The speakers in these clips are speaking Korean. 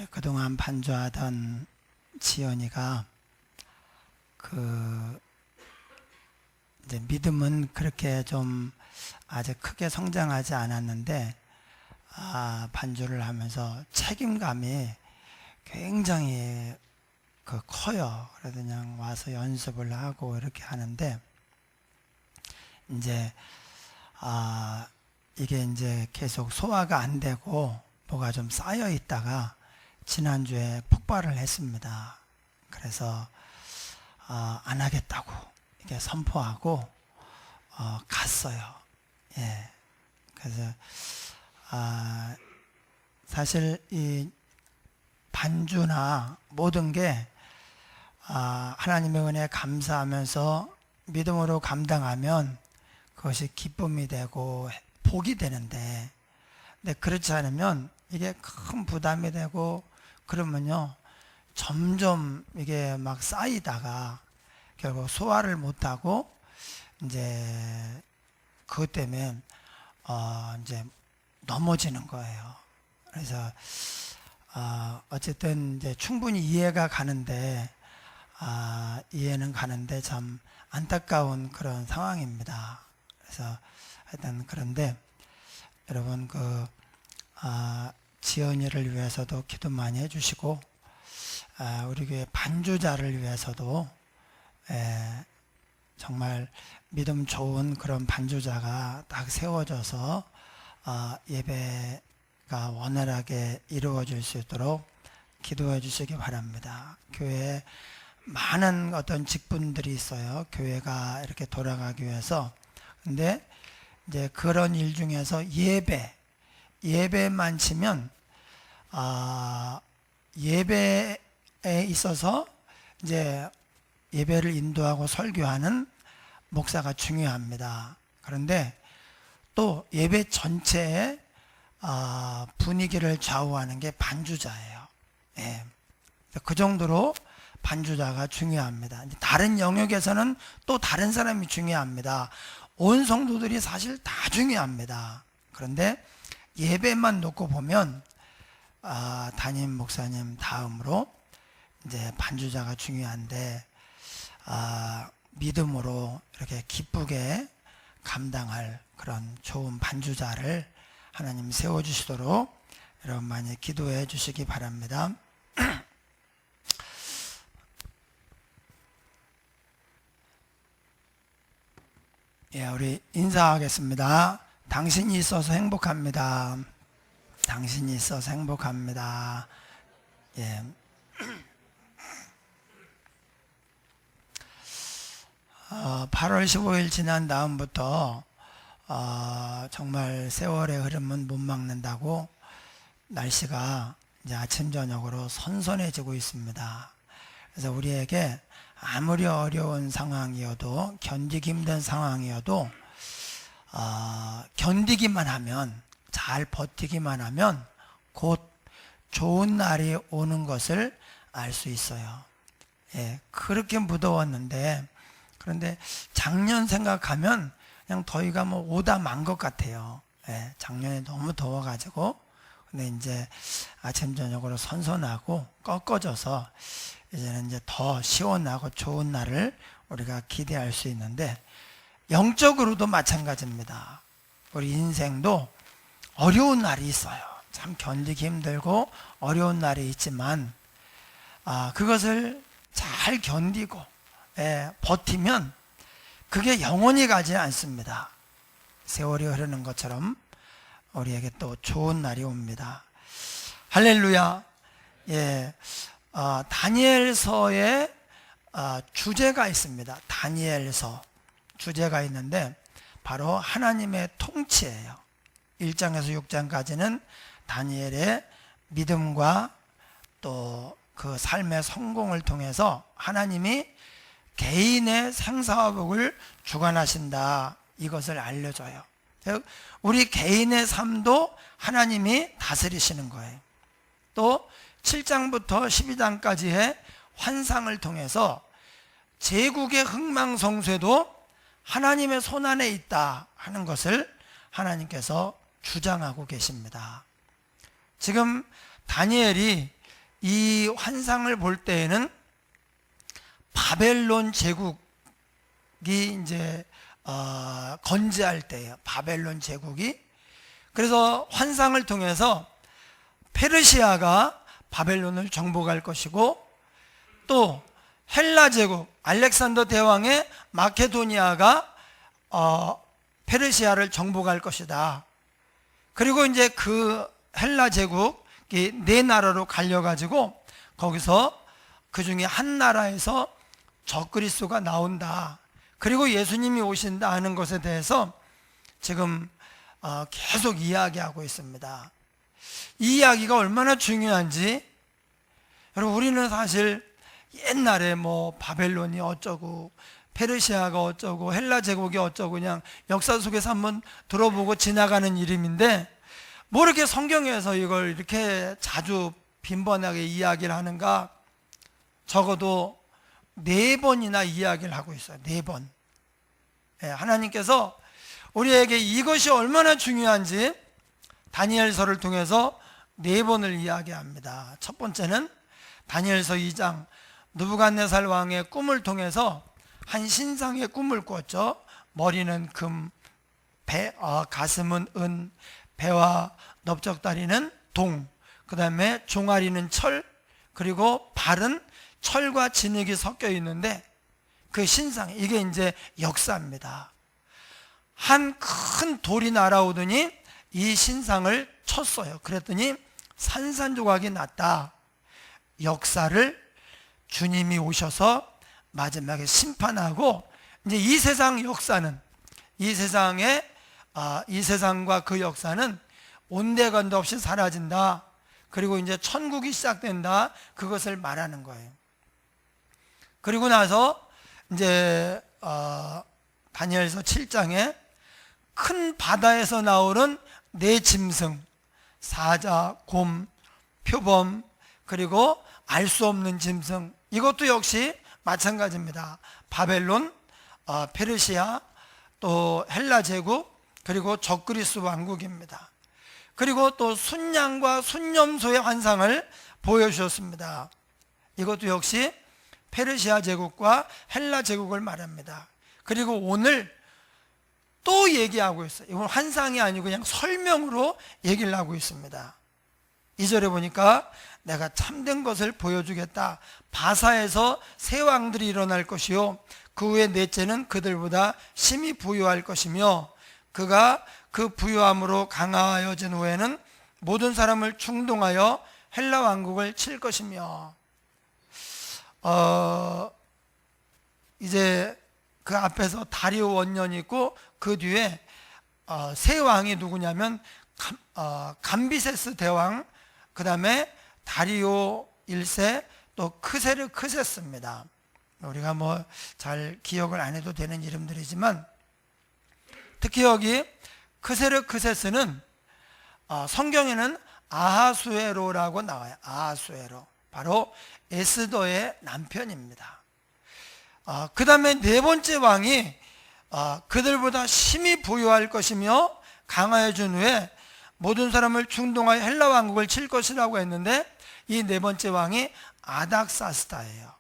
그동안 반주하던 지연이가 이제 믿음은 그렇게 좀 아직 크게 성장하지 않았는데 반주를 하면서 책임감이 굉장히 커요. 그래서 그냥 와서 연습을 하고 이렇게 하는데 이제 이게 이제 계속 소화가 안 되고 뭐가 좀 쌓여 있다가 지난주에 폭발을 했습니다. 그래서 안 하겠다고 이렇게 선포하고 갔어요. 예. 그래서 사실 이 반주나 모든 게 하나님의 은혜에 감사하면서 믿음으로 감당하면 그것이 기쁨이 되고 복이 되는데, 근데 그렇지 않으면 이게 큰 부담이 되고 그러면요 점점 이게 막 쌓이다가 결국 소화를 못하고 이제 그것 때문에 이제 넘어지는 거예요. 그래서 어쨌든 이제 충분히 이해가 가는데 이해는 가는데 참 안타까운 그런 상황입니다. 그래서 하여튼 그런데 여러분 지연이를 위해서도 기도 많이 해주시고 우리 교회 반주자를 위해서도 정말 믿음 좋은 그런 반주자가 딱 세워져서 예배가 원활하게 이루어질 수 있도록 기도해 주시기 바랍니다. 교회에 많은 어떤 직분들이 있어요. 교회가 이렇게 돌아가기 위해서. 근데 이제 그런 일 중에서 예배만 치면 예배에 있어서 이제 예배를 인도하고 설교하는 목사가 중요합니다. 그런데 또 예배 전체의 분위기를 좌우하는 게 반주자예요. 예. 그 정도로 반주자가 중요합니다. 다른 영역에서는 또 다른 사람이 중요합니다. 온 성도들이 사실 다 중요합니다. 그런데 예배만 놓고 보면 담임 목사님 다음으로 이제 반주자가 중요한데 믿음으로 이렇게 기쁘게 감당할 그런 좋은 반주자를 하나님 세워주시도록 여러분 많이 기도해 주시기 바랍니다. 예, 우리 인사하겠습니다. 당신이 있어서 행복합니다. 당신이 있어서 행복합니다. 예. 8월 15일 지난 다음부터 정말 세월의 흐름은 못 막는다고 날씨가 이제 아침 저녁으로 선선해지고 있습니다. 그래서 우리에게 아무리 어려운 상황이어도 견디기 힘든 상황이어도 견디기만 하면, 잘 버티기만 하면 곧 좋은 날이 오는 것을 알 수 있어요. 예, 그렇게 무더웠는데, 그런데 작년 생각하면 그냥 더위가 뭐 오다 만 것 같아요. 예, 작년에 너무 더워가지고. 근데 이제 아침 저녁으로 선선하고 꺾어져서 이제는 이제 더 시원하고 좋은 날을 우리가 기대할 수 있는데, 영적으로도 마찬가지입니다. 우리 인생도 어려운 날이 있어요. 참 견디기 힘들고 어려운 날이 있지만 그것을 잘 견디고 버티면 그게 영원히 가지 않습니다. 세월이 흐르는 것처럼 우리에게 또 좋은 날이 옵니다. 할렐루야. 예, 다니엘서에 주제가 있습니다. 다니엘서 주제가 있는데 바로 하나님의 통치예요. 1장에서 6장까지는 다니엘의 믿음과 또 그 삶의 성공을 통해서 하나님이 개인의 생사화복을 주관하신다, 이것을 알려줘요. 우리 개인의 삶도 하나님이 다스리시는 거예요. 또 7장부터 12장까지의 환상을 통해서 제국의 흥망성쇠도 하나님의 손안에 있다 하는 것을 하나님께서 주장하고 계십니다. 지금 다니엘이 이 환상을 볼 때에는 바벨론 제국이 이제 건재할 때예요. 바벨론 제국이. 그래서 환상을 통해서 페르시아가 바벨론을 정복할 것이고, 또 헬라 제국, 알렉산더 대왕의 마케도니아가 페르시아를 정복할 것이다. 그리고 이제 그 헬라 제국이 네 나라로 갈려가지고 거기서 그 중에 한 나라에서 적그리스도가 나온다. 그리고 예수님이 오신다 하는 것에 대해서 지금 계속 이야기하고 있습니다. 이 이야기가 얼마나 중요한지, 여러분, 우리는 사실 옛날에 뭐 바벨론이 어쩌고 페르시아가 어쩌고 헬라 제국이 어쩌고 그냥 역사 속에서 한번 들어보고 지나가는 이름인데, 뭐 이렇게 성경에서 이걸 이렇게 자주 빈번하게 이야기를 하는가? 적어도 4번이나 이야기를 하고 있어요. 4번. 하나님께서 우리에게 이것이 얼마나 중요한지 다니엘서를 통해서 4번을 이야기합니다. 첫 번째는 다니엘서 2장, 느부갓네살 왕의 꿈을 통해서 한 신상의 꿈을 꾸었죠. 머리는 금, 가슴은 은, 배와 넓적다리는 동, 그 다음에 종아리는 철, 그리고 발은 철과 진흙이 섞여 있는데, 그 신상, 이게 이제 역사입니다. 한 큰 돌이 날아오더니 이 신상을 쳤어요. 그랬더니 산산조각이 났다. 역사를 주님이 오셔서 마지막에 심판하고, 이제 이 세상 역사는, 이 세상과 그 역사는 온데간도 없이 사라진다. 그리고 이제 천국이 시작된다. 그것을 말하는 거예요. 그리고 나서 이제 다니엘서 7장에 큰 바다에서 나오는 4짐승, 사자, 곰, 표범, 그리고 알 수 없는 짐승, 이것도 역시 마찬가지입니다. 바벨론, 페르시아, 또 헬라 제국, 그리고 적그리스 왕국입니다. 그리고 또 순양과 순염소의 환상을 보여주셨습니다. 이것도 역시 페르시아 제국과 헬라 제국을 말합니다. 그리고 오늘 또 얘기하고 있어요. 이건 환상이 아니고 그냥 설명으로 얘기를 하고 있습니다. 2절에 보니까 내가 참된 것을 보여주겠다. 바사에서 새 왕들이 일어날 것이요, 그 후에 넷째는 그들보다 심히 부유할 것이며, 그가 그 부유함으로 강하여진 후에는 모든 사람을 충동하여 헬라 왕국을 칠 것이며, 이제 그 앞에서 다리오 원년이 있고 그 뒤에 새 왕이 누구냐면 감비세스 대왕, 그 다음에 다리오 1세, 또 크세르크세스입니다. 우리가 뭐 잘 기억을 안 해도 되는 이름들이지만, 특히 여기 크세르크세스는 성경에는 아하수에로라고 나와요. 아하수에로, 바로 에스더의 남편입니다. 그 다음에 4번째 왕이 그들보다 심히 부유할 것이며 강하여진 후에 모든 사람을 충동하여 헬라 왕국을 칠 것이라고 했는데, 이 4번째 왕이 아닥사스다예요.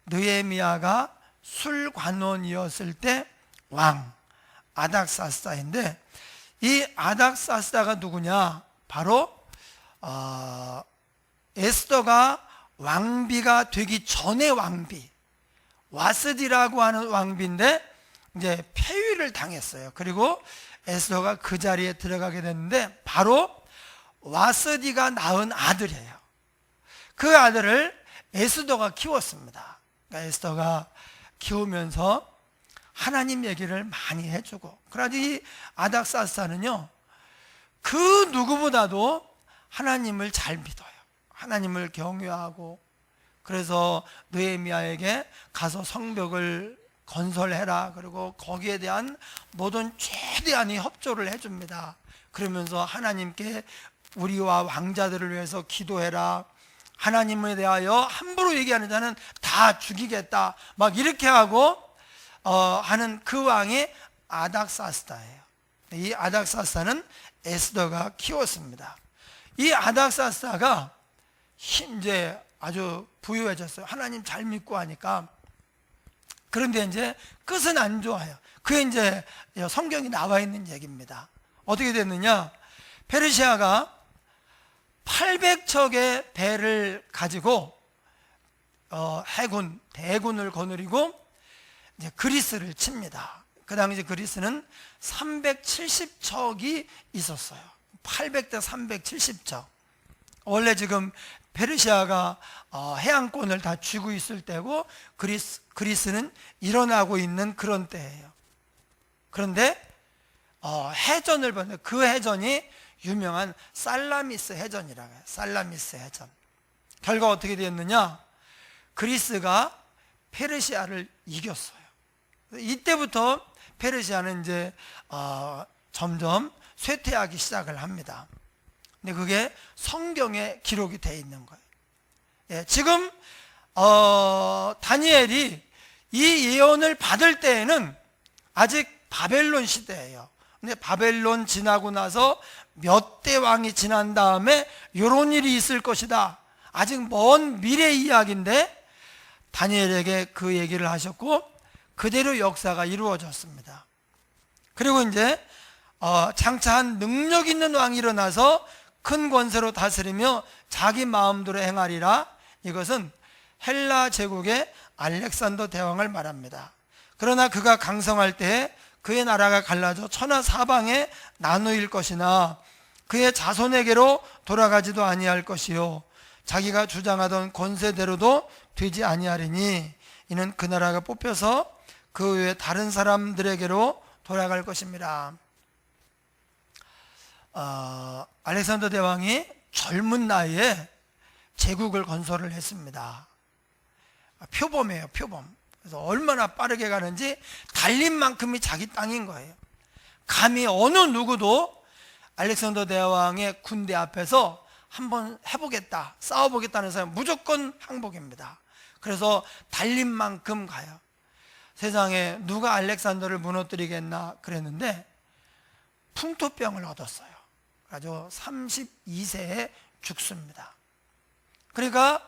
느헤미야가 술관원이었을 때 왕 아닥사스다인데, 이 아닥사스다가 누구냐? 바로 에스더가 왕비가 되기 전의 왕비, 와스디라고 하는 왕비인데 이제 폐위를 당했어요. 그리고 에스더가 그 자리에 들어가게 됐는데, 바로 와스디가 낳은 아들이에요. 그 아들을 에스더가 키웠습니다. 그러니까 에스더가 키우면서 하나님 얘기를 많이 해주고, 그러나 이 아닥사스다는요, 그 누구보다도 하나님을 잘 믿어요. 하나님을 경외하고, 그래서 느헤미야에게 가서 성벽을 건설해라, 그리고 거기에 대한 모든 최대한의 협조를 해줍니다. 그러면서 하나님께 우리와 왕자들을 위해서 기도해라, 하나님에 대하여 함부로 얘기하는 자는 다 죽이겠다, 막 이렇게 하고 하는 그 왕이 아닥사스다예요. 이 아닥사스다는 에스더가 키웠습니다. 이 아닥사스다가 이제 아주 부유해졌어요. 하나님 잘 믿고 하니까. 그런데 이제 끝은 안 좋아요. 그게 이제 성경이 나와 있는 얘기입니다. 어떻게 됐느냐? 페르시아가 800척의 배를 가지고 해군, 대군을 거느리고 이제 그리스를 칩니다. 그 당시 그리스는 370척이 있었어요. 800대 370척. 원래 지금 페르시아가 해안권을 다 쥐고 있을 때고 그리스는 일어나고 있는 그런 때예요. 그런데 해전을 보는데 그 해전이 유명한 살라미스 해전이라고 해요. 살라미스 해전. 결과 어떻게 되었느냐? 그리스가 페르시아를 이겼어요. 이때부터 페르시아는 이제 점점 쇠퇴하기 시작을 합니다. 근데 그게 성경에 기록이 되어 있는 거예요. 예, 지금 다니엘이 이 예언을 받을 때에는 아직 바벨론 시대예요. 근데 바벨론 지나고 나서 몇 대 왕이 지난 다음에 이런 일이 있을 것이다. 아직 먼 미래 이야기인데 다니엘에게 그 얘기를 하셨고 그대로 역사가 이루어졌습니다. 그리고 이제 장차 한 능력 있는 왕이 일어나서 큰 권세로 다스리며 자기 마음대로 행하리라. 이것은 헬라 제국의 알렉산더 대왕을 말합니다. 그러나 그가 강성할 때 그의 나라가 갈라져 천하 사방에 나누일 것이나 그의 자손에게로 돌아가지도 아니할 것이요 자기가 주장하던 권세대로도 되지 아니하리니 이는 그 나라가 뽑혀서 그 외에 다른 사람들에게로 돌아갈 것입니다. 알렉산더 대왕이 젊은 나이에 제국을 건설을 했습니다. 표범이에요, 표범. 그래서 얼마나 빠르게 가는지 달린 만큼이 자기 땅인 거예요. 감히 어느 누구도 알렉산더 대왕의 군대 앞에서 한번 해보겠다, 싸워보겠다는 사람 무조건 항복입니다. 그래서 달린 만큼 가요. 세상에 누가 알렉산더를 무너뜨리겠나 그랬는데 풍토병을 얻었어요. 아주 32세에 죽습니다. 그러니까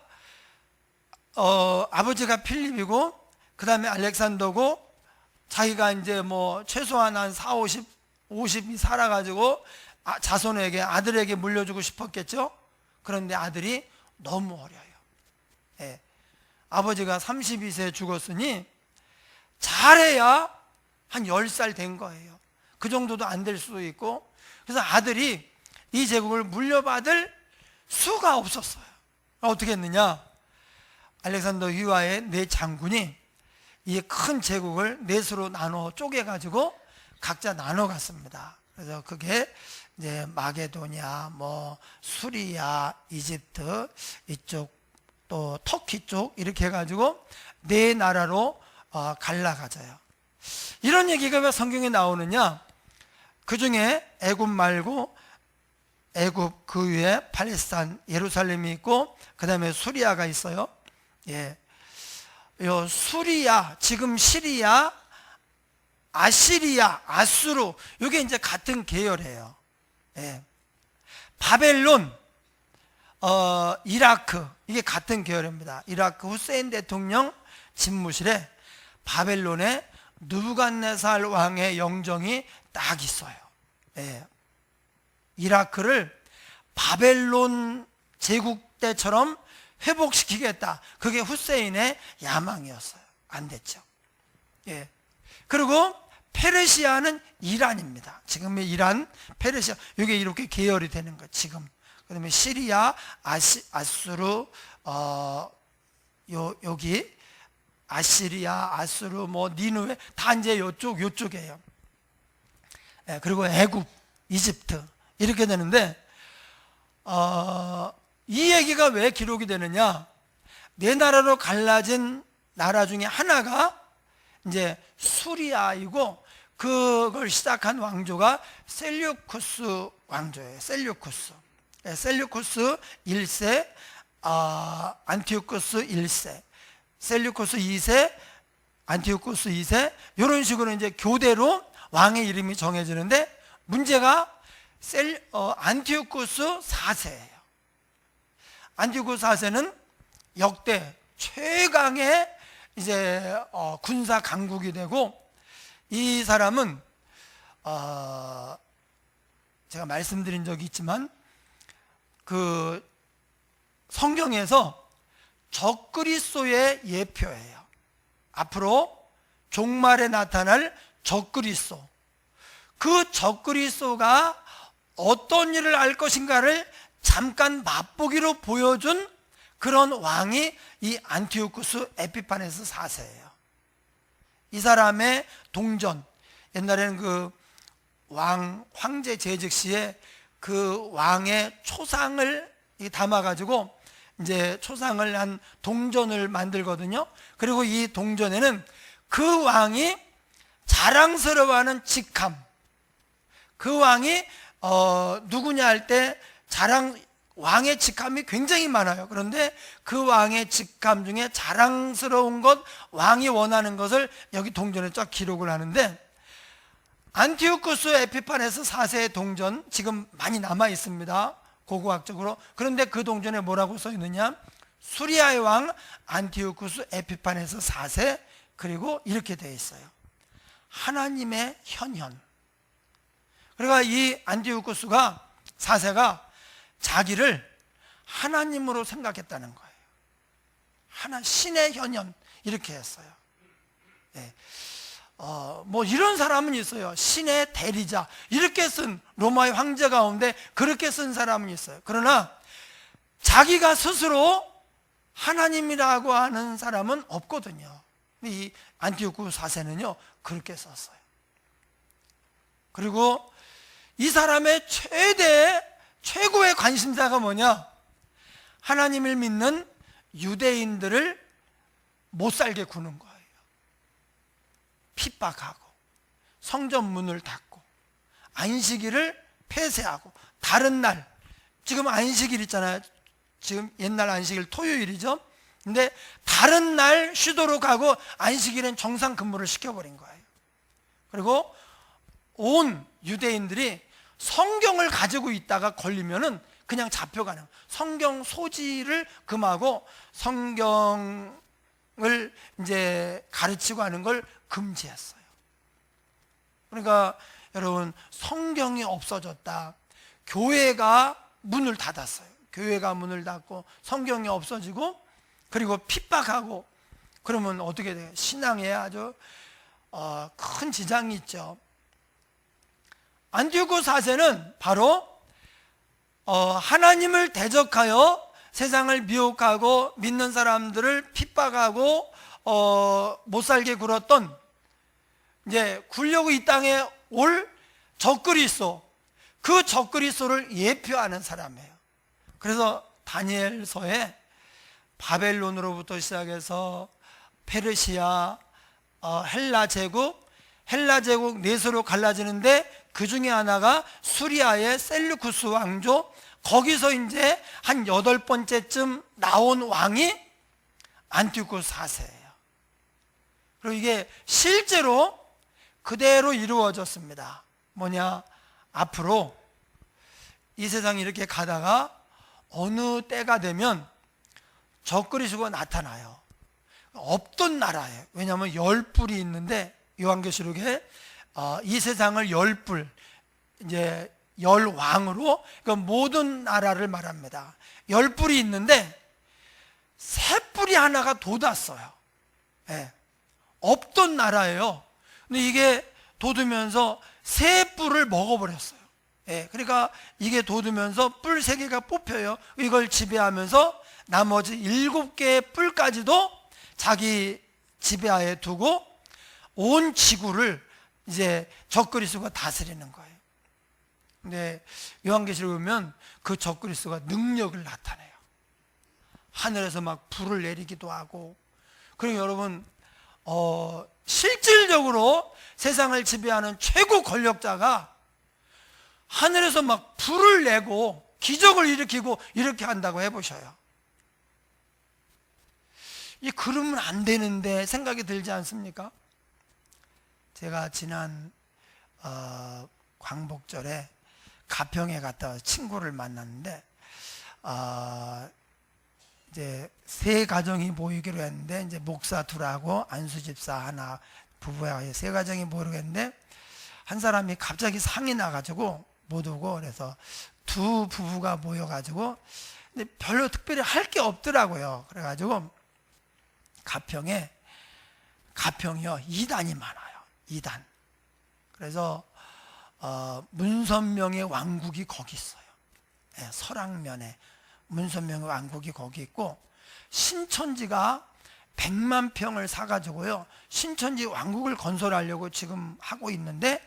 아버지가 필립이고 그 다음에 알렉산더고 자기가 이제 뭐 최소한 한 50이 살아가지고 자손에게 아들에게 물려주고 싶었겠죠. 그런데 아들이 너무 어려요. 예. 아버지가 32세에 죽었으니 잘해야 한 10살 된 거예요. 그 정도도 안 될 수도 있고. 그래서 아들이 이 제국을 물려받을 수가 없었어요. 어떻게 했느냐? 알렉산더 휘하의 네 장군이 이 큰 제국을 넷으로 나눠 쪼개가지고 각자 나눠 갔습니다. 그래서 그게 이제 마게도냐, 뭐 수리아, 이집트 이쪽 또 터키 쪽 이렇게 해가지고 네 나라로 갈라가져요. 이런 얘기가 왜 성경에 나오느냐? 그 중에 애굽 말고 애굽 그 위에 팔레스타인 예루살렘이 있고 그 다음에 수리아가 있어요. 예, 요 수리아, 지금 시리아, 아시리아, 아수르 이게 이제 같은 계열이에요. 예. 바벨론, 이라크 이게 같은 계열입니다. 이라크 후세인 대통령 집무실에 바벨론의 느부갓네살 왕의 영정이 딱 있어요. 예. 이라크를 바벨론 제국 때처럼 회복시키겠다. 그게 후세인의 야망이었어요. 안 됐죠. 예. 그리고 페르시아는 이란입니다. 지금의 이란, 페르시아 이게 이렇게 계열이 되는 거 지금. 그다음에 시리아, 아수르, 여기 아시리아, 아수르, 뭐 니누에 다 이제 요쪽이에요. 예, 그리고 애굽, 이집트 이렇게 되는데 이 얘기가 왜 기록이 되느냐? 네 나라로 갈라진 나라 중에 하나가 이제 수리아이고 그걸 시작한 왕조가 셀류쿠스 왕조예요. 셀류쿠스. 셀류쿠스 1세, 안티오쿠스 1세, 셀류쿠스 2세, 안티오쿠스 2세 이런 식으로 이제 교대로 왕의 이름이 정해지는데 문제가 안티오쿠스 4세예요. 안티오쿠스 4세는 역대 최강의 이제 군사 강국이 되고, 이 사람은 제가 말씀드린 적이 있지만 그 성경에서 적그리스도의 예표예요. 앞으로 종말에 나타날 적그리스도, 그 적그리스도가 어떤 일을 할 것인가를 잠깐 맛보기로 보여준 그런 왕이 이 안티오쿠스 에피파네스 4세예요. 이 사람의 동전, 옛날에는 그 황제 재직 시에 그 왕의 초상을 담아가지고 이제 초상을 한 동전을 만들거든요. 그리고 이 동전에는 그 왕이 자랑스러워하는 직함, 그 왕이 누구냐 할 때 왕의 직함이 굉장히 많아요. 그런데 그 왕의 직함 중에 자랑스러운 것, 왕이 원하는 것을 여기 동전에 쫙 기록을 하는데, 안티오쿠스 에피파네스 4세의 동전 지금 많이 남아 있습니다, 고고학적으로. 그런데 그 동전에 뭐라고 써 있느냐? 수리아의 왕 안티오쿠스 에피파네스 4세, 그리고 이렇게 되어 있어요: 하나님의 현현. 그러니까 이 안티오쿠스가 4세가 자기를 하나님으로 생각했다는 거예요. 신의 현현, 이렇게 했어요. 네. 뭐 이런 사람은 있어요. 신의 대리자, 이렇게 쓴, 로마의 황제 가운데 그렇게 쓴 사람은 있어요. 그러나 자기가 스스로 하나님이라고 하는 사람은 없거든요. 이 안티오쿠스 4세는요 그렇게 썼어요. 그리고 이 사람의 최고의 관심사가 뭐냐? 하나님을 믿는 유대인들을 못 살게 구는 거예요. 핍박하고, 성전 문을 닫고, 안식일을 폐쇄하고, 다른 날, 지금 안식일 있잖아요. 지금 옛날 안식일 토요일이죠. 근데 다른 날 쉬도록 하고 안식일엔 정상 근무를 시켜버린 거예요. 그리고 온 유대인들이 성경을 가지고 있다가 걸리면은 그냥 잡혀가는, 성경 소지를 금하고 성경을 이제 가르치고 하는 걸 금지했어요. 그러니까 여러분, 성경이 없어졌다, 교회가 문을 닫았어요. 교회가 문을 닫고 성경이 없어지고, 그리고 핍박하고, 그러면 어떻게 돼요? 신앙에 아주 큰 지장이 있죠. 안티오쿠스 4세는 바로 하나님을 대적하여 세상을 미혹하고 믿는 사람들을 핍박하고 못 살게 굴었던, 이제 굴려고 이 땅에 올 적그리스도, 그 적그리스도를 예표하는 사람이에요. 그래서 다니엘서에 바벨론으로부터 시작해서 페르시아, 헬라 제국 넷으로 갈라지는데, 그 중에 하나가 수리아의 셀루쿠스 왕조, 거기서 이제 한 8번째쯤 나온 왕이 안티오쿠스 4세예요. 그리고 이게 실제로 그대로 이루어졌습니다. 뭐냐? 앞으로 이 세상이 이렇게 가다가 어느 때가 되면 적그리스도가 나타나요. 없던 나라예요. 왜냐하면 10뿔이 있는데, 요한계시록에 이 세상을 10뿔, 이제 10왕으로, 그러니까 모든 나라를 말합니다. 10뿔이 있는데 새 뿔이 하나가 돋았어요. 네. 없던 나라예요. 근데 이게 돋으면서 새 뿔을 먹어버렸어요. 네. 그러니까 이게 돋으면서 뿔 3개가 뽑혀요. 이걸 지배하면서 나머지 7개의 뿔까지도 자기 지배하에 두고 온 지구를 이제 적그리스도가 다스리는 거예요. 근데 요한계시록 보면 그 적그리스도가 능력을 나타내요. 하늘에서 막 불을 내리기도 하고. 그리고 여러분, 실질적으로 세상을 지배하는 최고 권력자가 하늘에서 막 불을 내고 기적을 일으키고 이렇게 한다고 해보셔요. 그러면 안 되는데 생각이 들지 않습니까? 제가 지난 광복절에 가평에 갔다 와서 친구를 만났는데, 이제 세 가정이 모이기로 했는데, 이제 목사 둘하고 안수집사 하나 부부야 세 가정이 모이기로 했는데, 한 사람이 갑자기 상이 나가지고 못 오고, 그래서 두 부부가 모여가지고, 근데 별로 특별히 할 게 없더라고요. 그래가지고 가평이요 2단이 많아요. 2단. 그래서 문선명의 왕국이 거기 있어요. 네, 설악면에 문선명의 왕국이 거기 있고, 신천지가 100만 평을 사가지고요, 신천지 왕국을 건설하려고 지금 하고 있는데,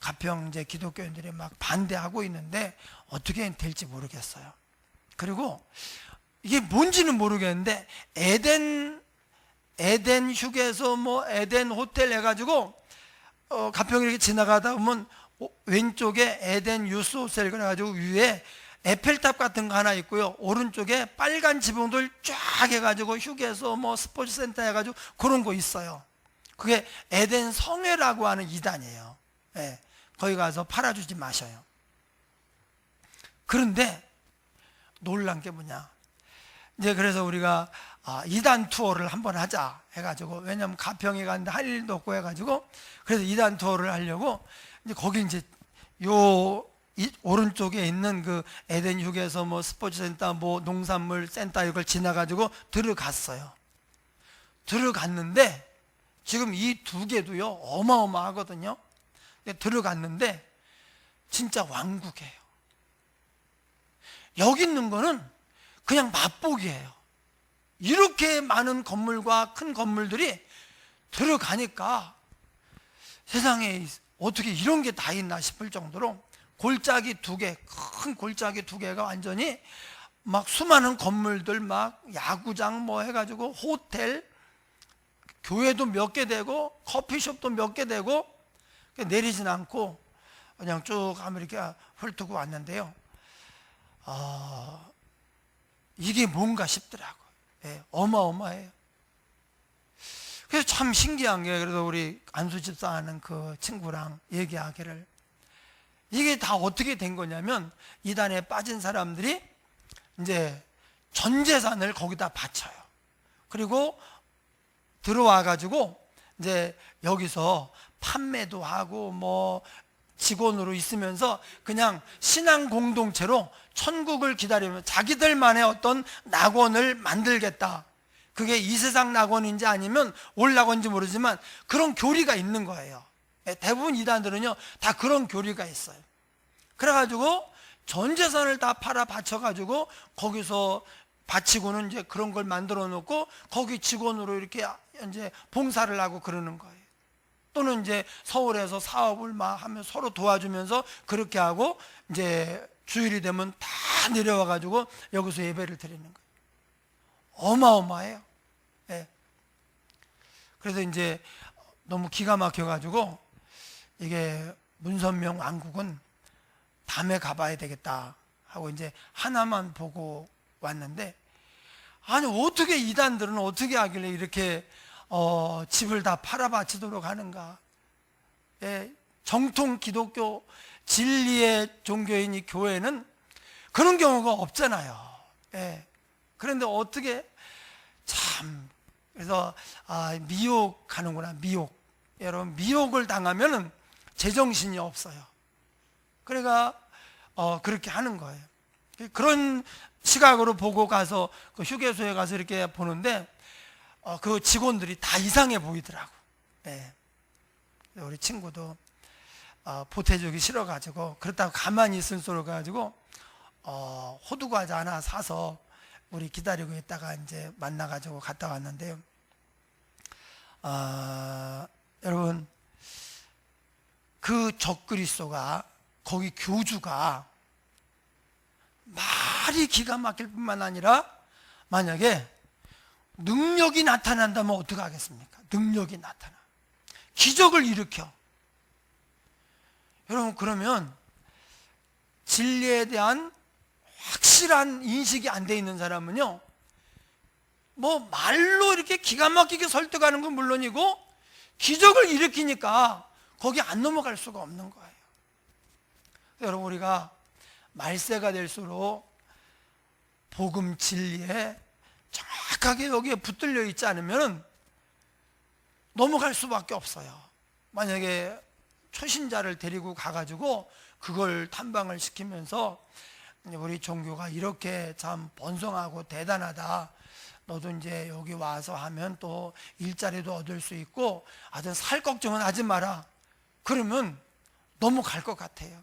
가평 이제 기독교인들이 막 반대하고 있는데 어떻게 될지 모르겠어요. 그리고 이게 뭔지는 모르겠는데, 에덴 휴게소 뭐 에덴 호텔 해가지고 가평 이렇게 지나가다 보면 왼쪽에 에덴 유스 호텔 그래가지고 위에 에펠탑 같은 거 하나 있고요, 오른쪽에 빨간 지붕들 쫙 해가지고 휴게소 뭐 스포츠센터 해가지고 그런 거 있어요. 그게 에덴 성회라고 하는 2단이에요. 예, 거기 가서 팔아주지 마셔요. 그런데 놀란 게 뭐냐, 이제 그래서 우리가 2단 투어를 한번 하자 해가지고, 왜냐면 가평에 갔는데 할 일도 없고 해가지고, 그래서 2단 투어를 하려고, 이제 거기 이제 오른쪽에 있는 그 에덴 휴게소 뭐 스포츠센터 뭐 농산물 센터 이걸 지나가지고 들어갔어요. 들어갔는데 지금 이 두 개도요 어마어마하거든요. 들어갔는데 진짜 왕국이에요. 여기 있는 거는 그냥 맛보기예요. 이렇게 많은 건물과 큰 건물들이 들어가니까 세상에 어떻게 이런 게 다 있나 싶을 정도로 골짜기 두 개, 큰 골짜기 두 개가 완전히 막 수많은 건물들, 막 야구장 뭐 해가지고 호텔, 교회도 몇 개 되고 커피숍도 몇 개 되고, 내리진 않고 그냥 쭉 아메리카 훑고 왔는데요. 이게 뭔가 싶더라고요. 예, 어마어마해요. 그래서 참 신기한 게, 그래도 우리 안수집사 하는 그 친구랑 얘기하기를, 이게 다 어떻게 된 거냐면, 이단에 빠진 사람들이 이제 전 재산을 거기다 바쳐요. 그리고 들어와 가지고 이제 여기서 판매도 하고 뭐 직원으로 있으면서 그냥 신앙 공동체로 천국을 기다리면 자기들만의 어떤 낙원을 만들겠다. 그게 이 세상 낙원인지 아니면 올 낙원인지 모르지만 그런 교리가 있는 거예요. 대부분 이단들은요 다 그런 교리가 있어요. 그래가지고 전 재산을 다 팔아 바쳐가지고 거기서 바치고는 이제 그런 걸 만들어 놓고 거기 직원으로 이렇게 이제 봉사를 하고 그러는 거예요. 또는 이제 서울에서 사업을 막 하면 서로 도와주면서 그렇게 하고, 이제 주일이 되면 다 내려와 가지고 여기서 예배를 드리는 거예요. 어마어마해요. 예. 그래서 이제 너무 기가 막혀 가지고, 이게 문선명 왕국은 다음에 가봐야 되겠다 하고 이제 하나만 보고 왔는데, 아니 어떻게 이단들은 어떻게 하길래 이렇게 집을 다 팔아 바치도록 하는가. 예, 정통 기독교 진리의 종교인 이 교회는 그런 경우가 없잖아요. 예, 그런데 어떻게 참, 그래서 미혹하는구나. 미혹. 여러분, 미혹을 당하면은 제정신이 없어요. 그러니까 그렇게 하는 거예요. 그런 시각으로 보고 가서 그 휴게소에 가서 이렇게 보는데 그 직원들이 다 이상해 보이더라고. 네. 우리 친구도 보태주기 싫어가지고, 그렇다고 가만히 있을 소리 가지고 호두과자 하나 사서 우리 기다리고 있다가 이제 만나가지고 갔다 왔는데요. 여러분, 그 적그리스도가, 거기 교주가 말이 기가 막힐 뿐만 아니라 만약에 능력이 나타난다면 어떡하겠습니까? 능력이 나타나. 기적을 일으켜. 여러분, 그러면 진리에 대한 확실한 인식이 안 돼 있는 사람은요, 뭐 말로 이렇게 기가 막히게 설득하는 건 물론이고 기적을 일으키니까 거기 안 넘어갈 수가 없는 거예요. 여러분, 우리가 말세가 될수록 복음 진리에 딱딱하게 여기에 붙들려 있지 않으면 넘어갈 수밖에 없어요. 만약에 초신자를 데리고 가가지고 그걸 탐방을 시키면서 우리 종교가 이렇게 참 번성하고 대단하다, 너도 이제 여기 와서 하면 또 일자리도 얻을 수 있고 하여튼 살 걱정은 하지 마라, 그러면 넘어갈 것 같아요.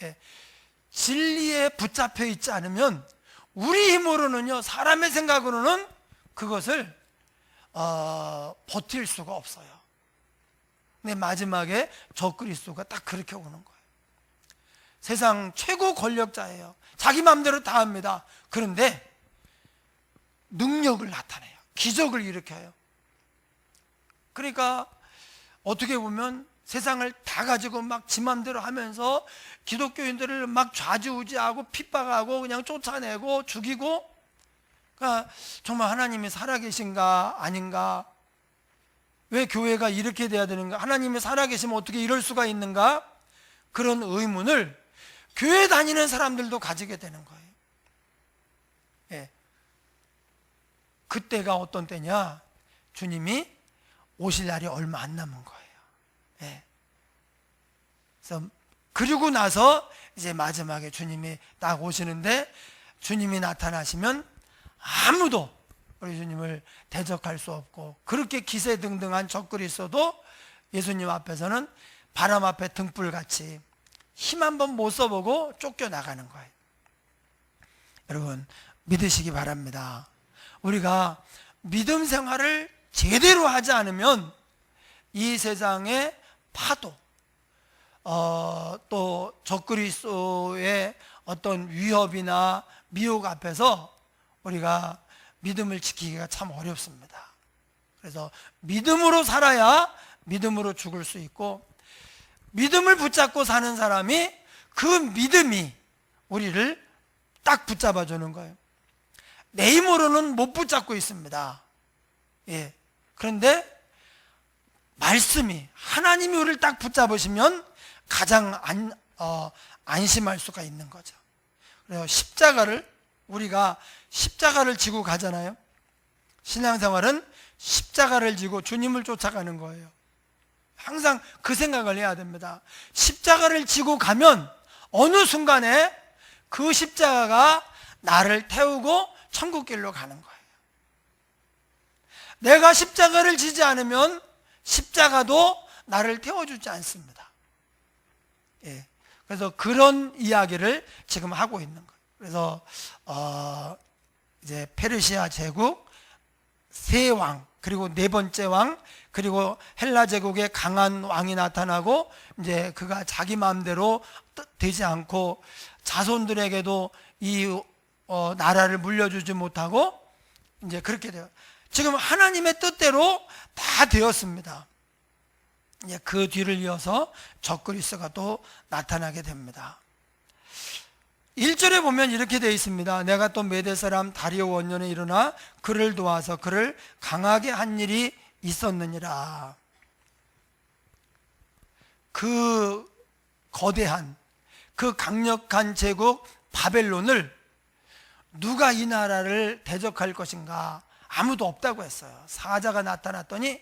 예. 진리에 붙잡혀 있지 않으면 우리 힘으로는요, 사람의 생각으로는 그것을 버틸 수가 없어요. 근데 마지막에 적그리스도가 딱 그렇게 오는 거예요. 세상 최고 권력자예요. 자기 마음대로 다 합니다. 그런데 능력을 나타내요. 기적을 일으켜요. 그러니까 어떻게 보면 세상을 다 가지고 막 지 맘대로 하면서 기독교인들을 막 좌지우지하고 핍박하고 그냥 쫓아내고 죽이고, 그러니까 정말 하나님이 살아계신가 아닌가, 왜 교회가 이렇게 돼야 되는가, 하나님이 살아계시면 어떻게 이럴 수가 있는가, 그런 의문을 교회 다니는 사람들도 가지게 되는 거예요. 예. 그때가 어떤 때냐, 주님이 오실 날이 얼마 안 남은 거예요. 예. 그래서 그리고 나서 이제 마지막에 주님이 딱 오시는데, 주님이 나타나시면 아무도 우리 주님을 대적할 수 없고, 그렇게 기세등등한 적그리스도도 예수님 앞에서는 바람 앞에 등불같이 힘 한번 못 써보고 쫓겨나가는 거예요. 여러분 믿으시기 바랍니다. 우리가 믿음 생활을 제대로 하지 않으면 이 세상의 파도, 또 적그리스도의 어떤 위협이나 미혹 앞에서 우리가 믿음을 지키기가 참 어렵습니다. 그래서 믿음으로 살아야 믿음으로 죽을 수 있고, 믿음을 붙잡고 사는 사람이 그 믿음이 우리를 딱 붙잡아 주는 거예요. 내 힘으로는 못 붙잡고 있습니다. 예. 그런데 말씀이, 하나님이 우리를 딱 붙잡으시면 가장 안심할 수가 있는 거죠. 그래서 우리가 십자가를 지고 가잖아요. 신앙생활은 십자가를 지고 주님을 쫓아가는 거예요. 항상 그 생각을 해야 됩니다. 십자가를 지고 가면 어느 순간에 그 십자가가 나를 태우고 천국길로 가는 거예요. 내가 십자가를 지지 않으면 십자가도 나를 태워주지 않습니다. 예. 그래서 그런 이야기를 지금 하고 있는 거예요. 그래서 이제 페르시아 제국 세 왕, 그리고 네 번째 왕, 그리고 헬라 제국의 강한 왕이 나타나고, 이제 그가 자기 마음대로 되지 않고 자손들에게도 이 나라를 물려주지 못하고 이제 그렇게 돼요. 지금 하나님의 뜻대로 다 되었습니다. 이제 그 뒤를 이어서 적그리스도가 또 나타나게 됩니다. 1절에 보면 이렇게 되어 있습니다. 내가 또 메대 사람 다리오 원년에 일어나 그를 도와서 그를 강하게 한 일이 있었느니라. 그 거대한, 그 강력한 제국 바벨론을 누가 이 나라를 대적할 것인가? 아무도 없다고 했어요. 사자가 나타났더니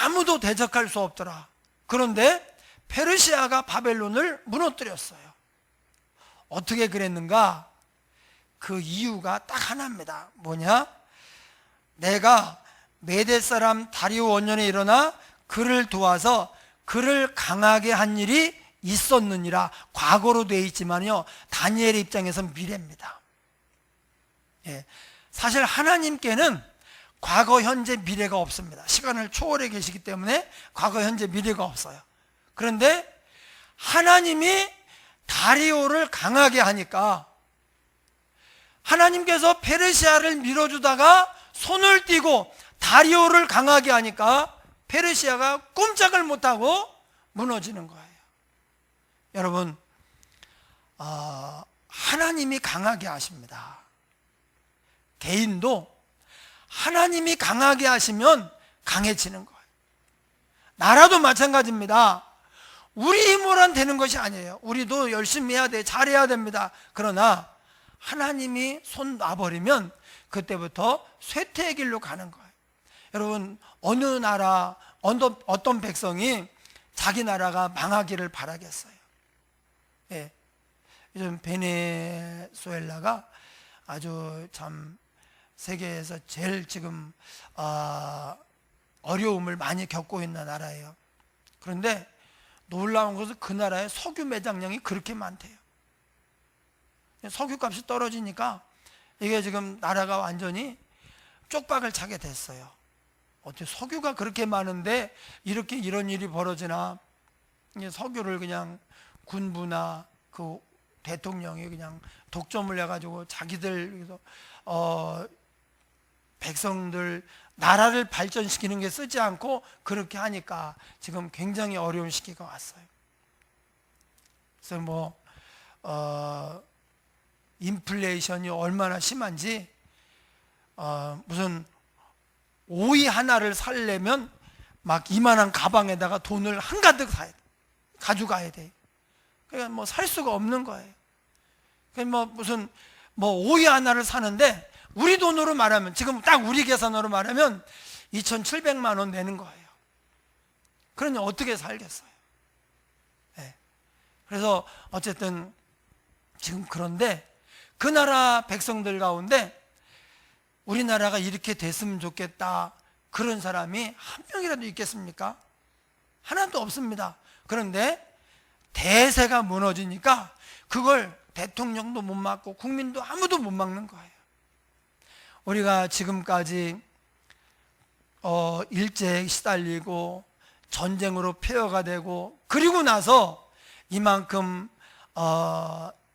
아무도 대적할 수 없더라. 그런데 페르시아가 바벨론을 무너뜨렸어요. 어떻게 그랬는가? 그 이유가 딱 하나입니다. 뭐냐? 내가 메대 사람 다리오 원년에 일어나 그를 도와서 그를 강하게 한 일이 있었느니라. 과거로 되어 있지만요, 다니엘의 입장에서는 미래입니다. 예. 사실 하나님께는 과거, 현재, 미래가 없습니다. 시간을 초월해 계시기 때문에 과거, 현재, 미래가 없어요. 그런데 하나님이 다리오를 강하게 하니까, 하나님께서 페르시아를 밀어주다가 손을 띄고 다리오를 강하게 하니까 페르시아가 꼼짝을 못하고 무너지는 거예요. 여러분, 하나님이 강하게 하십니다. 개인도 하나님이 강하게 하시면 강해지는 거예요. 나라도 마찬가지입니다. 우리 힘으로는 되는 것이 아니에요. 우리도 열심히 해야 돼, 잘해야 됩니다. 그러나 하나님이 손 놔버리면 그때부터 쇠퇴의 길로 가는 거예요. 여러분, 어느 나라, 어떤 백성이 자기 나라가 망하기를 바라겠어요? 예. 요즘 베네수엘라가 아주 참 세계에서 제일 지금 어려움을 많이 겪고 있는 나라예요. 그런데 놀라운 것은 그 나라의 석유 매장량이 그렇게 많대요. 석유값이 떨어지니까 이게 지금 나라가 완전히 쪽박을 차게 됐어요. 어떻게 석유가 그렇게 많은데 이렇게 이런 일이 벌어지나. 석유를 그냥 군부나 그 대통령이 그냥 독점을 해가지고 자기들 백성들 나라를 발전시키는 게 쓰지 않고 그렇게 하니까 지금 굉장히 어려운 시기가 왔어요. 그래서 인플레이션이 얼마나 심한지 무슨 오이 하나를 살려면 막 이만한 가방에다가 돈을 한가득 가져가야 돼. 그러니까 살 수가 없는 거예요. 그러니까 무슨 오이 하나를 사는데 우리 돈으로 말하면, 지금 딱 우리 계산으로 말하면 2,700만 원 내는 거예요. 그러니 어떻게 살겠어요? 네. 그래서 어쨌든 지금 그런데 그 나라 백성들 가운데 우리나라가 이렇게 됐으면 좋겠다 그런 사람이 한 명이라도 있겠습니까? 하나도 없습니다. 그런데 대세가 무너지니까 그걸 대통령도 못 막고 국민도 아무도 못 막는 거예요. 우리가 지금까지 일제에 시달리고 전쟁으로 폐허가 되고 그리고 나서 이만큼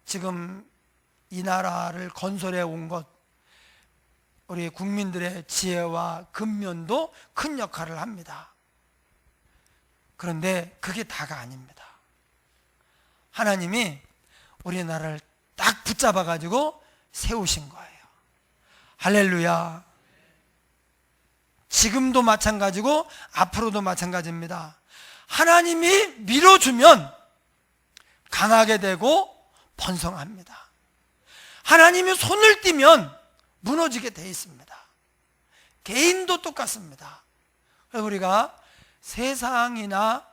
지금 이 나라를 건설해 온 것, 우리 국민들의 지혜와 근면도 큰 역할을 합니다. 그런데 그게 다가 아닙니다. 하나님이 우리나라를 딱 붙잡아 가지고 세우신 거예요. 할렐루야. 지금도 마찬가지고 앞으로도 마찬가지입니다. 하나님이 밀어주면 강하게 되고 번성합니다. 하나님이 손을 띄면 무너지게 돼 있습니다. 개인도 똑같습니다. 그래서 우리가 세상이나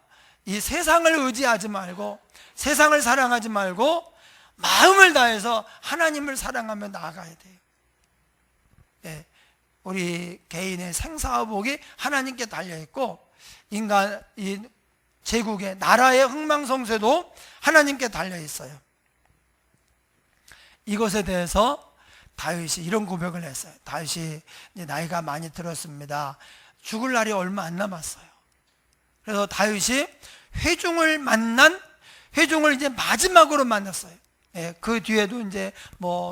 이 세상을 의지하지 말고, 세상을 사랑하지 말고 마음을 다해서 하나님을 사랑하며 나아가야 돼요. 예, 우리 개인의 생사화복이 하나님께 달려있고, 인간, 이 제국의 나라의 흥망성쇠도 하나님께 달려있어요. 이것에 대해서 다윗이 이런 고백을 했어요. 다윗이 이제 나이가 많이 들었습니다. 죽을 날이 얼마 안 남았어요. 그래서 다윗이 회중을 이제 마지막으로 만났어요. 예, 그 뒤에도 이제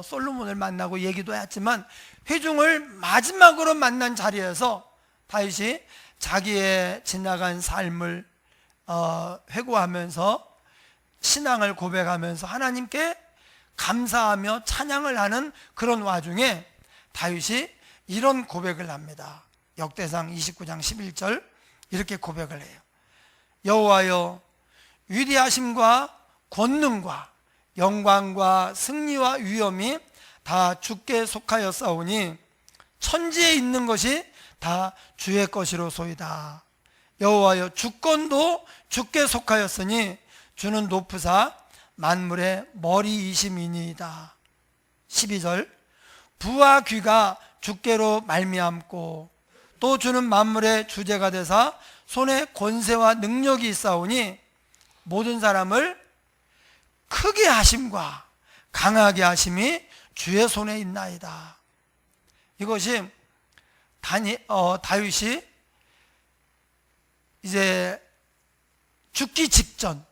솔로몬을 만나고 얘기도 했지만 회중을 마지막으로 만난 자리에서 다윗이 자기의 지나간 삶을 회고하면서 신앙을 고백하면서 하나님께 감사하며 찬양을 하는 그런 와중에 다윗이 이런 고백을 합니다. 역대상 29장 11절 이렇게 고백을 해요. 여호와여, 위대하심과 권능과 영광과 승리와 위엄이 다 주께 속하였사오니 천지에 있는 것이 다 주의 것이로소이다. 여호와여, 주권도 주께 속하였으니 주는 높으사 만물의 머리이심이니이다. 12절 부와 귀가 주께로 말미암고 또 주는 만물의 주제가 되사 손에 권세와 능력이 있사오니 모든 사람을 크게 하심과 강하게 하심이 주의 손에 있나이다. 이것이 다윗이 이제 죽기 직전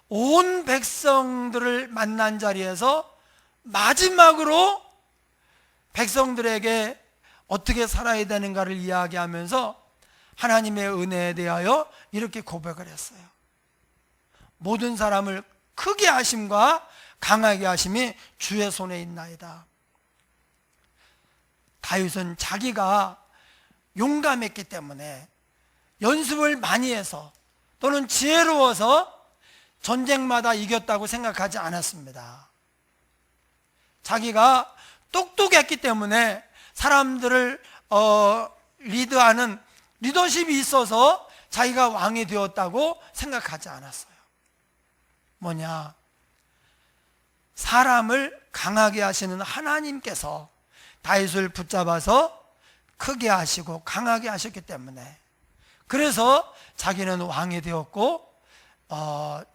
온 백성들을 만난 자리에서 마지막으로 백성들에게 어떻게 살아야 되는가를 이야기하면서 하나님의 은혜에 대하여 이렇게 고백을 했어요. 모든 사람을 크게 하심과 강하게 하심이 주의 손에 있나이다. 다윗은 자기가 용감했기 때문에 연습을 많이 해서 또는 지혜로워서 전쟁마다 이겼다고 생각하지 않았습니다. 자기가 똑똑했기 때문에 사람들을 리드하는 리더십이 있어서 자기가 왕이 되었다고 생각하지 않았어요. 뭐냐? 사람을 강하게 하시는 하나님께서 다윗을 붙잡아서 크게 하시고 강하게 하셨기 때문에, 그래서 자기는 왕이 되었고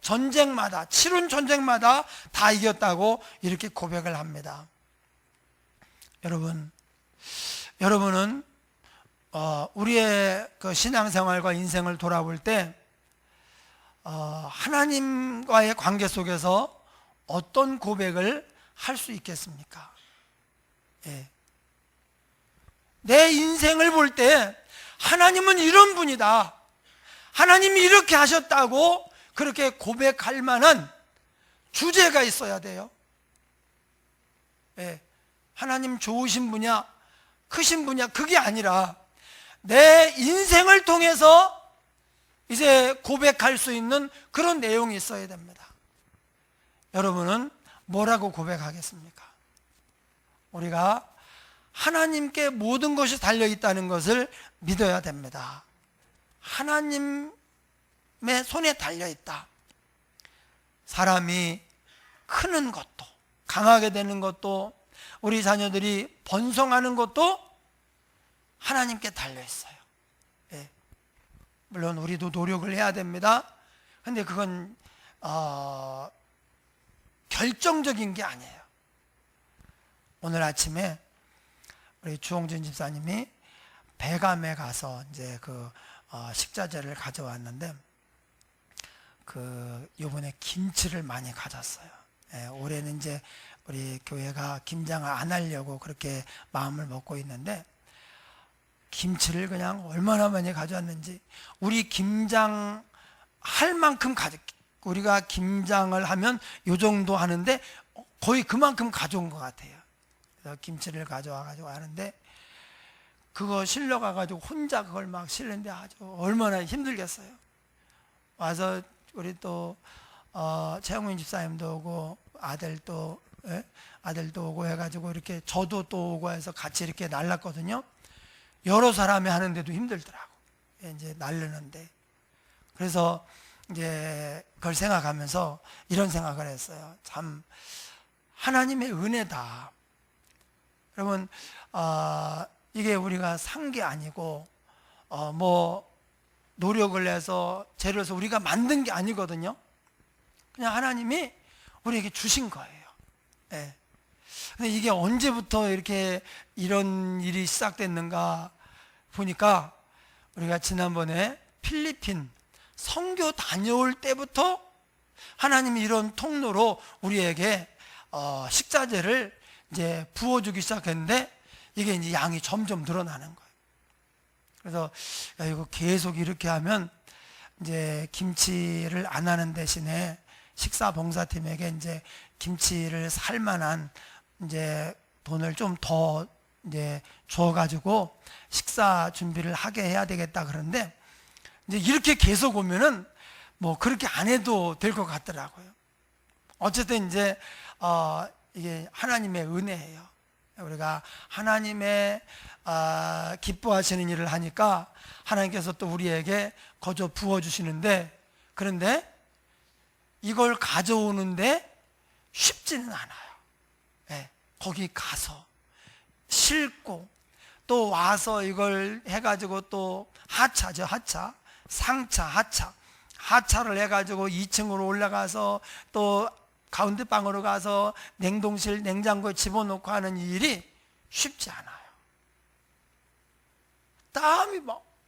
전쟁마다, 치룬 전쟁마다 다 이겼다고 이렇게 고백을 합니다. 여러분은 우리의 그 신앙생활과 인생을 돌아볼 때 하나님과의 관계 속에서 어떤 고백을 할 수 있겠습니까? 예. 내 인생을 볼 때 하나님은 이런 분이다, 하나님이 이렇게 하셨다고 그렇게 고백할 만한 주제가 있어야 돼요. 예. 하나님 좋으신 분이야, 크신 분이야, 그게 아니라 내 인생을 통해서 이제 고백할 수 있는 그런 내용이 있어야 됩니다. 여러분은 뭐라고 고백하겠습니까? 우리가 하나님께 모든 것이 달려있다는 것을 믿어야 됩니다. 하나님의 손에 달려있다. 사람이 크는 것도, 강하게 되는 것도, 우리 자녀들이 번성하는 것도 하나님께 달려있어요. 예. 물론 우리도 노력을 해야 됩니다. 근데 그건 결정적인 게 아니에요. 오늘 아침에 우리 주홍진 집사님이 배감에 가서 이제 식자재를 가져왔는데, 요번에 김치를 많이 가졌어요. 예, 올해는 이제 우리 교회가 김장을 안 하려고 그렇게 마음을 먹고 있는데, 김치를 그냥 얼마나 많이 가져왔는지, 우리 김장 할 만큼 우리가 김장을 하면 요 정도 하는데 거의 그만큼 가져온 것 같아요. 그래서 김치를 가져와가지고 하는데, 그거 실러 가가지고 혼자 그걸 막 실는데 아주 얼마나 힘들겠어요. 와서 우리 또 최영민 집사님도 오고 아들도 오고 해가지고 이렇게 저도 또 오고 해서 같이 이렇게 날랐거든요. 여러 사람이 하는데도 힘들더라고, 이제 날르는데. 그래서 이제 그걸 생각하면서 이런 생각을 했어요. 참 하나님의 은혜다. 여러분, 이게 우리가 산 게 아니고 노력을 해서 재료를 해서 우리가 만든 게 아니거든요. 그냥 하나님이 우리에게 주신 거예요. 예. 근데 이게 언제부터 이렇게 이런 일이 시작됐는가 보니까, 우리가 지난번에 필리핀 선교 다녀올 때부터 하나님이 이런 통로로 우리에게 식자재를 이제 부어주기 시작했는데, 이게 이제 양이 점점 늘어나는 거예요. 그래서 이거 계속 이렇게 하면 이제 김치를 안 하는 대신에 식사 봉사팀에게 이제 김치를 살 만한 이제 돈을 좀 더 이제 줘가지고 식사 준비를 하게 해야 되겠다. 그런데 이제 이렇게 계속 오면은 그렇게 안 해도 될 것 같더라고요. 어쨌든 이제 이게 하나님의 은혜예요. 우리가 하나님의 기뻐하시는 일을 하니까 하나님께서 또 우리에게 거저 부어주시는데, 그런데 이걸 가져오는데 쉽지는 않아요. 네, 거기 가서 싣고 또 와서 이걸 해가지고 또 하차죠. 상차, 하차를 해가지고 2층으로 올라가서 또 가운데 방으로 가서 냉동실, 냉장고에 집어넣고 하는 이 일이 쉽지 않아요. 땀이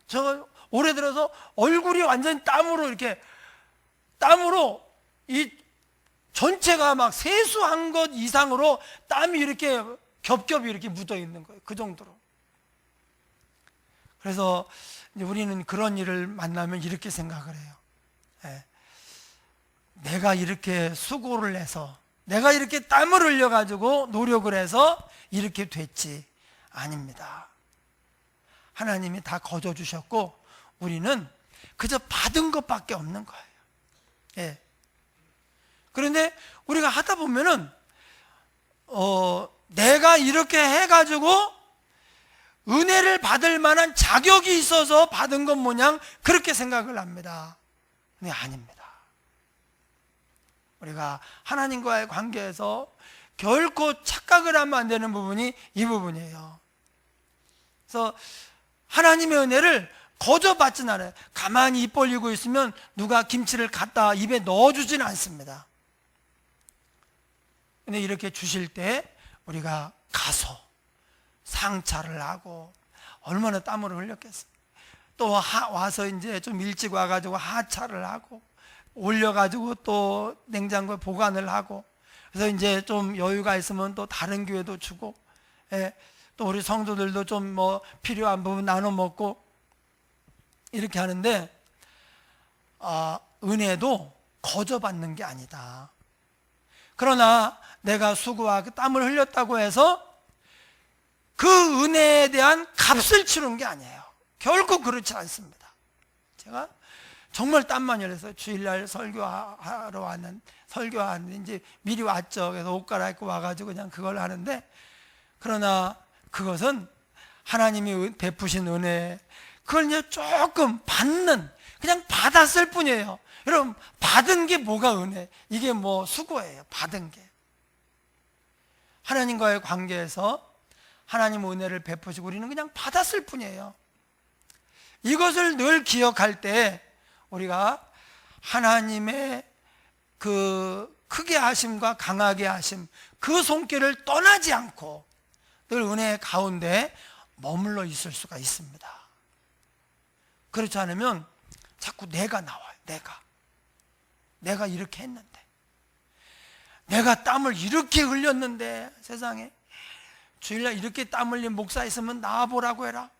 저 올해 들어서 얼굴이 완전 땀으로 이 전체가 막 세수한 것 이상으로 땀이 이렇게 겹겹이 이렇게 묻어 있는 거예요. 그 정도로. 그래서 이제 우리는 그런 일을 만나면 이렇게 생각을 해요. 예. 내가 이렇게 수고를 해서, 내가 이렇게 땀을 흘려가지고 노력을 해서 이렇게 됐지. 아닙니다. 하나님이 다 거저 주셨고 우리는 그저 받은 것밖에 없는 거예요. 예. 그런데 우리가 하다 보면은 내가 이렇게 해가지고 은혜를 받을 만한 자격이 있어서 받은 것 모양 그렇게 생각을 합니다. 근데 아닙니다. 우리가 하나님과의 관계에서 결코 착각을 하면 안 되는 부분이 이 부분이에요. 그래서 하나님의 은혜를 거저 받진 않아요. 가만히 입 벌리고 있으면 누가 김치를 갖다 입에 넣어주진 않습니다. 근데 이렇게 주실 때 우리가 가서 상차를 하고 얼마나 땀을 흘렸겠어요. 또 와서 이제 좀 일찍 와가지고 하차를 하고 올려가지고 또 냉장고에 보관을 하고, 그래서 이제 좀 여유가 있으면 또 다른 교회도 주고, 또 우리 성도들도 좀 뭐 필요한 부분 나눠 먹고 이렇게 하는데, 은혜도 거저 받는 게 아니다. 그러나 내가 수고하고 땀을 흘렸다고 해서 그 은혜에 대한 값을 치른 게 아니에요. 결코 그렇지 않습니다. 제가 정말 땀 많이 흘려서 주일날 설교하는데 이제 미리 왔죠. 그래서 옷 갈아입고 와가지고 그냥 그걸 하는데, 그러나 그것은 하나님이 베푸신 은혜, 그걸 이제 조금 받는, 그냥 받았을 뿐이에요. 여러분, 받은 게 뭐가 은혜? 이게 뭐 수고예요. 받은 게. 하나님과의 관계에서 하나님 은혜를 베푸시고 우리는 그냥 받았을 뿐이에요. 이것을 늘 기억할 때 우리가 하나님의 그 크게 하심과 강하게 하심, 그 손길을 떠나지 않고 늘 은혜의 가운데 머물러 있을 수가 있습니다. 그렇지 않으면 자꾸 내가 나와요. 내가 이렇게 했는데, 내가 땀을 이렇게 흘렸는데, 세상에 주일날 이렇게 땀 흘린 목사 있으면 나와보라고 해라.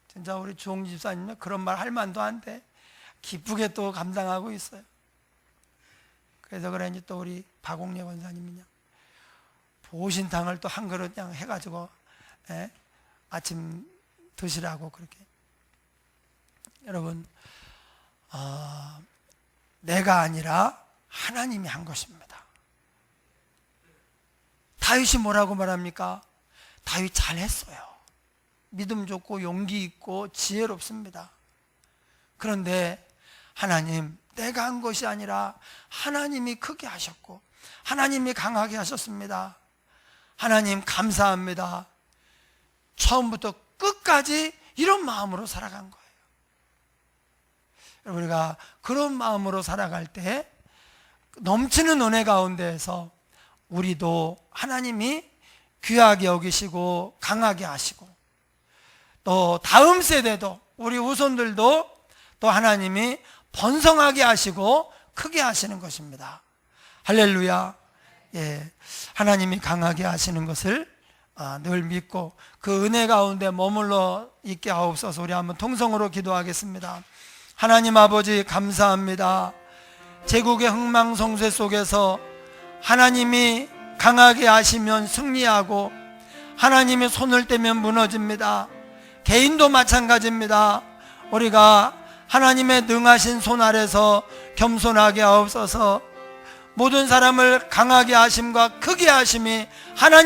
진짜 우리 주홍 집사님은 그런 말 할 만도 한데 기쁘게 또 감당하고 있어요. 그래서 그런지 또 우리 박옥래 원사님이냐 보신탕을 또 한 그릇 그냥 해가지고 아침 드시라고 그렇게. 여러분, 내가 아니라 하나님이 한 것입니다. 다윗이 뭐라고 말합니까? 다윗 잘했어요. 믿음 좋고 용기 있고 지혜롭습니다. 그런데 하나님, 내가 한 것이 아니라 하나님이 크게 하셨고 하나님이 강하게 하셨습니다. 하나님 감사합니다. 처음부터 끝까지 이런 마음으로 살아간 거예요. 우리가 그런 마음으로 살아갈 때 넘치는 은혜 가운데에서 우리도 하나님이 귀하게 여기시고 강하게 하시고, 또 다음 세대도 우리 후손들도 또 하나님이 번성하게 하시고 크게 하시는 것입니다. 할렐루야. 하나님이 강하게 하시는 것을 늘 믿고 그 은혜 가운데 머물러 있게 하옵소서. 우리 한번 통성으로 기도하겠습니다. 하나님 아버지, 감사합니다. 제국의 흥망성쇠 속에서 하나님이 강하게 하시면 승리하고 하나님의 손을 떼면 무너집니다. 개인도 마찬가지입니다. 우리가 하나님의 능하신 손 아래서 겸손하게 하옵소서. 모든 사람을 강하게 하심과 크게 하심이 하나님